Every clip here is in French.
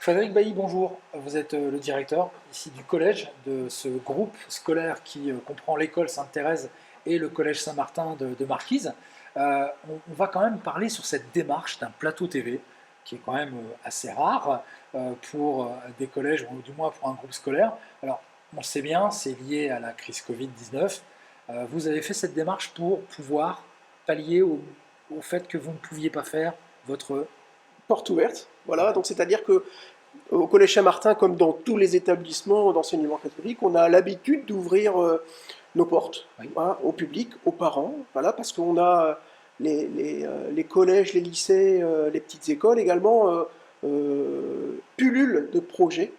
Frédéric Bailly, bonjour. Vous êtes le directeur ici du collège de ce groupe scolaire qui comprend l'école Sainte-Thérèse et le collège Saint-Martin de Marquise. On va quand même parler sur cette démarche d'un plateau TV qui est quand même assez rare pour des collèges ou du moins pour un groupe scolaire. Alors, on le sait bien, c'est lié à la crise Covid-19. Vous avez fait cette démarche pour pouvoir pallier au fait que vous ne pouviez pas faire votre... Porte ouverte. Voilà, donc c'est-à-dire que au Collège Saint-Martin, comme dans tous les établissements d'enseignement catholique, on a l'habitude d'ouvrir nos portes, Oui. hein, au public, aux parents, voilà, parce qu'on a les collèges, les lycées, les petites écoles également pullulent de projets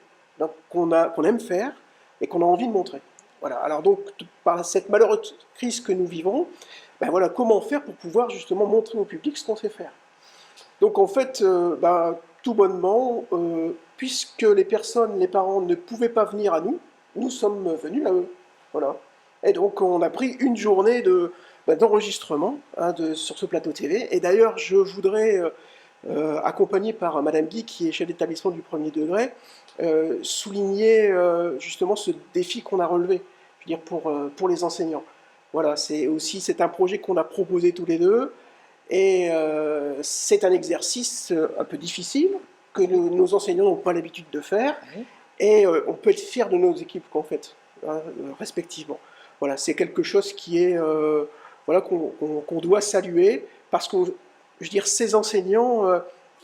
qu'on aime faire et qu'on a envie de montrer. Voilà. Alors donc, par cette malheureuse crise que nous vivons, ben voilà, comment faire pour pouvoir justement montrer au public ce qu'on sait faire. Donc en fait, tout bonnement, puisque les personnes, les parents ne pouvaient pas venir à nous, nous sommes venus à eux. Voilà. Et donc on a pris une journée d'enregistrement, hein, sur ce plateau TV. Et d'ailleurs, je voudrais, accompagné par Madame Guy, qui est chef d'établissement du premier degré, souligner justement ce défi qu'on a relevé, je veux dire, pour les enseignants. Voilà, c'est un projet qu'on a proposé tous les deux. Et c'est un exercice un peu difficile que nos enseignants n'ont pas l'habitude de faire. Oui. Et on peut être fier de nos équipes qu'on fait, hein, respectivement. Voilà, c'est quelque chose qui est voilà, qu'on doit saluer parce que je veux dire, ces enseignants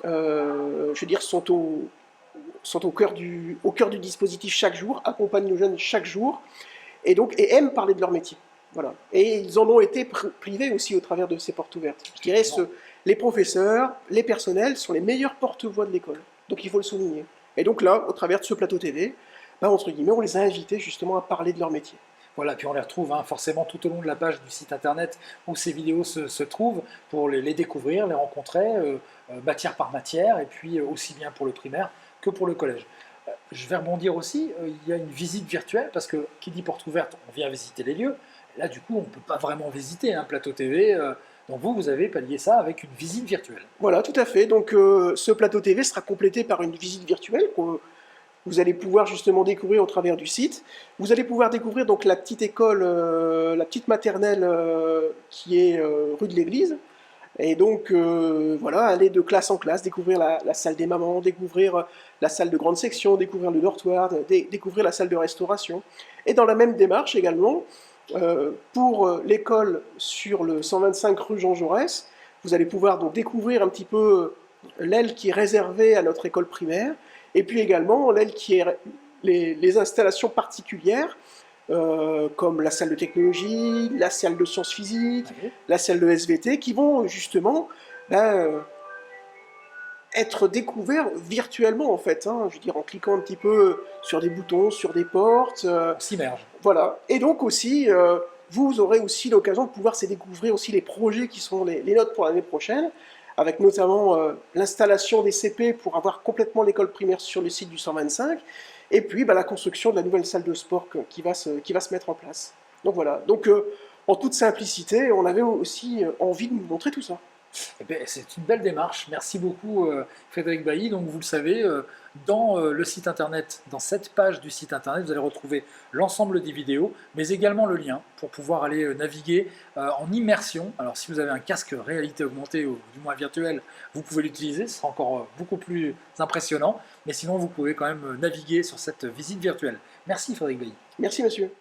je veux dire, sont au cœur du dispositif chaque jour, accompagnent nos jeunes chaque jour et aiment parler de leur métier. Voilà. Et ils en ont été privés aussi au travers de ces portes ouvertes. Je dirais les professeurs, les personnels sont les meilleurs porte-voix de l'école. Donc il faut le souligner. Et donc là, au travers de ce plateau TV, entre guillemets, on les a invités justement à parler de leur métier. Voilà, puis on les retrouve forcément tout au long de la page du site internet où ces vidéos se trouvent pour les découvrir, les rencontrer, matière par matière, et puis aussi bien pour le primaire que pour le collège. Je vais rebondir aussi, il y a une visite virtuelle, parce que qui dit porte ouverte, on vient visiter les lieux. Là, du coup, on ne peut pas vraiment visiter un plateau TV. Donc vous avez pallié ça avec une visite virtuelle. Voilà, tout à fait. Donc ce plateau TV sera complété par une visite virtuelle que vous allez pouvoir justement découvrir au travers du site. Vous allez pouvoir découvrir donc la petite école, la petite maternelle qui est rue de l'église. Et donc, voilà, aller de classe en classe, découvrir la salle des mamans, découvrir la salle de grande section, découvrir le dortoir, découvrir la salle de restauration. Et dans la même démarche également, pour l'école sur le 125 rue Jean Jaurès, vous allez pouvoir donc découvrir un petit peu l'aile qui est réservée à notre école primaire, et puis également l'aile qui est les installations particulières, comme la salle de technologie, la salle de sciences physiques, Oui. la salle de SVT, qui vont justement être découverts virtuellement en fait, hein, je veux dire en cliquant un petit peu sur des boutons, sur des portes. On s'immerge. Voilà. Et donc aussi, vous aurez aussi l'occasion de pouvoir se découvrir aussi les projets qui sont les notes pour l'année prochaine, avec notamment l'installation des CP pour avoir complètement l'école primaire sur le site du 125, et puis la construction de la nouvelle salle de sport qui va se mettre en place. Donc voilà. Donc en toute simplicité, on avait aussi envie de vous montrer tout ça. Eh bien, c'est une belle démarche. Merci beaucoup, Frédéric Bailly. Donc, vous le savez, dans le site internet, dans cette page du site internet, vous allez retrouver l'ensemble des vidéos, mais également le lien pour pouvoir aller naviguer en immersion. Alors, si vous avez un casque réalité augmentée ou du moins virtuel, vous pouvez l'utiliser. Ce sera encore beaucoup plus impressionnant. Mais sinon, vous pouvez quand même naviguer sur cette visite virtuelle. Merci, Frédéric Bailly. Merci, monsieur.